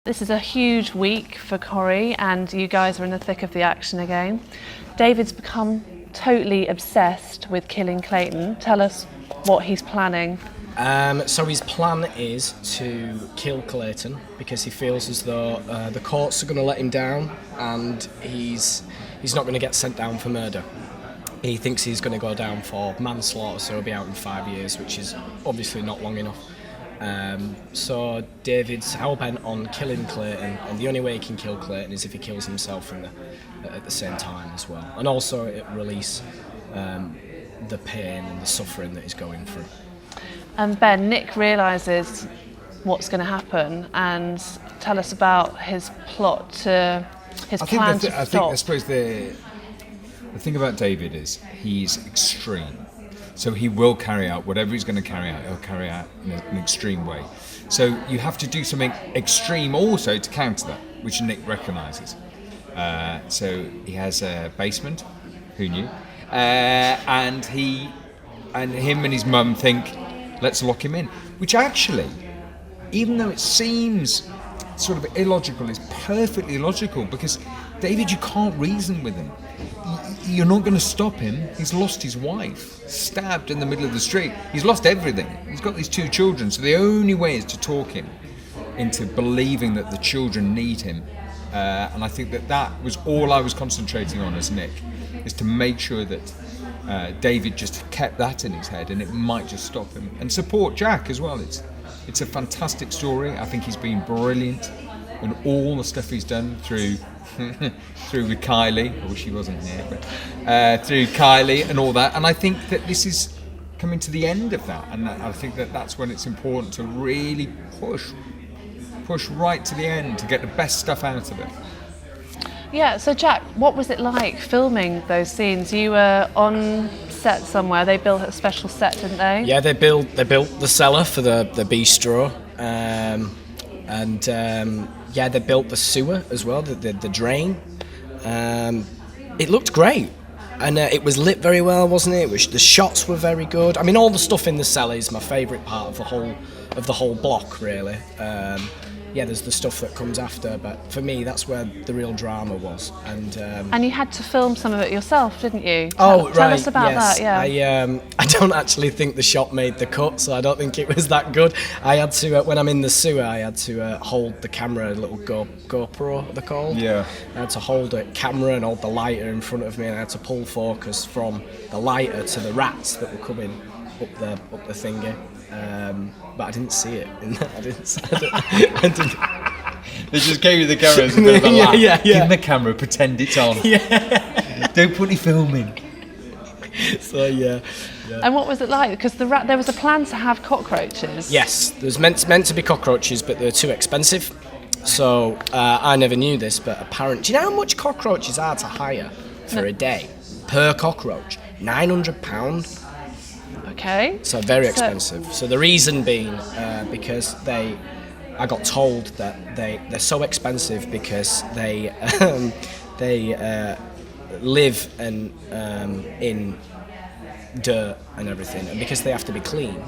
This is a huge week for Corrie, and you guys are in the thick of the action again. David's become totally obsessed with killing Clayton. Tell us what he's planning. So his plan is to kill Clayton because he feels as though the courts are going to let him down, and he's not going to get sent down for murder. He thinks he's going to go down for manslaughter, so he'll be out in 5 years, which is obviously not long enough. So David's hell-bent on killing Clayton, and the only way he can kill Clayton is if he kills himself at the same time as well. And also it release the pain and the suffering that he's going through. And Ben, Nick realises what's going to happen, and tell us about his plot to his plan to stop. I suppose the thing about David is he's extreme. So he will carry out whatever he's going to carry out, he'll carry out in an extreme way. So you have to do something extreme also to counter that, which Nick recognises. So he has a basement, who knew? And him and his mum think, let's lock him in. Which actually, even though it seems sort of illogical, is perfectly logical, because David, you can't reason with him. You're not going to stop him. He's lost his wife, stabbed in the middle of the street. He's lost everything. He's got these 2 children, so the only way is to talk him into believing that the children need him. And I think that was all I was concentrating on as Nick, is to make sure that David just kept that in his head, and it might just stop him. And support Jack as well. It's a fantastic story. I think he's been brilliant in all the stuff he's done through with Kylie. I wish he wasn't here, but through Kylie and all that. And I think that this is coming to the end of that, and I think that's when it's important to really push right to the end to get the best stuff out of it. Yeah, so Jack, what was it like filming those scenes? You were on set somewhere. They built a special set, didn't they? Yeah, they built the cellar for the bistro, yeah, they built the sewer as well, the drain. It looked great, and it was lit very well, wasn't it? The shots were very good. I mean, all the stuff in the cellar is my favourite part of the whole block, really. Yeah, there's the stuff that comes after, but for me, that's where the real drama was. And you had to film some of it yourself, didn't you? Tell us about yes. that. Yeah. I don't actually think the shot made the cut, so I don't think it was that good. I had to, when I'm in the sewer, I had to hold the camera, a little GoPro, they're called. Yeah. I had to hold a camera and hold the lighter in front of me, and I had to pull focus from the lighter to the rats that were coming up the thingy. But I didn't see it. I didn't. They just gave you the camera as a bit of a laugh. Yeah. Give them the camera, pretend it's on. Yeah. Don't put any filming. So yeah. And what was it like? Because there was a plan to have cockroaches. Yes, there's meant to be cockroaches, but they're too expensive. So I never knew this, but apparently, do you know how much cockroaches are to hire for a day per cockroach? £900. Okay. So very expensive. So the reason being because I got told that they're so expensive because they live in dirt and everything, and because they have to be clean,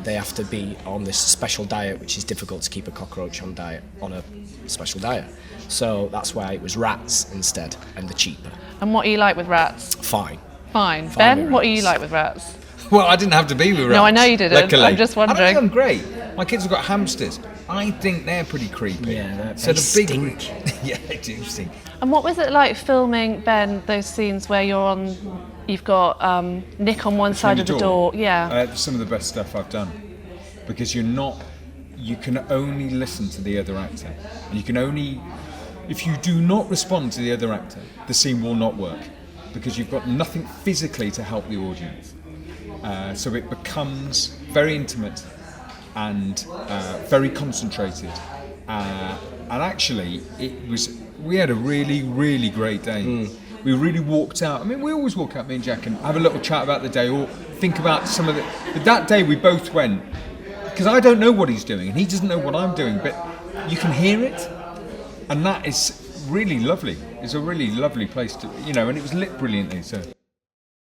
they have to be on this special diet, which is difficult to keep a cockroach on a special diet. So that's why it was rats instead, and they're cheaper. And what are you like with rats? Fine. Ben, what are you like with rats? Well, I didn't have to be with rats. No, I know you didn't. Luckily. I'm just wondering. I think I'm great. My kids have got hamsters. I think they're pretty creepy. Yeah, so they stink. Yeah, they do stink. And what was it like filming, Ben, those scenes where you've got Nick on one side of the door? Yeah. Some of the best stuff I've done, because you can only listen to the other actor, and if you do not respond to the other actor, the scene will not work, because you've got nothing physically to help the audience. So it becomes very intimate and very concentrated. And actually, we had a really, really great day. We really walked out. I mean, we always walk out, me and Jack, and have a little chat about the day, or think about some of But that day we both went, because I don't know what he's doing, and he doesn't know what I'm doing, but you can hear it, and that is really lovely. It's a really lovely place to, and it was lit brilliantly. So.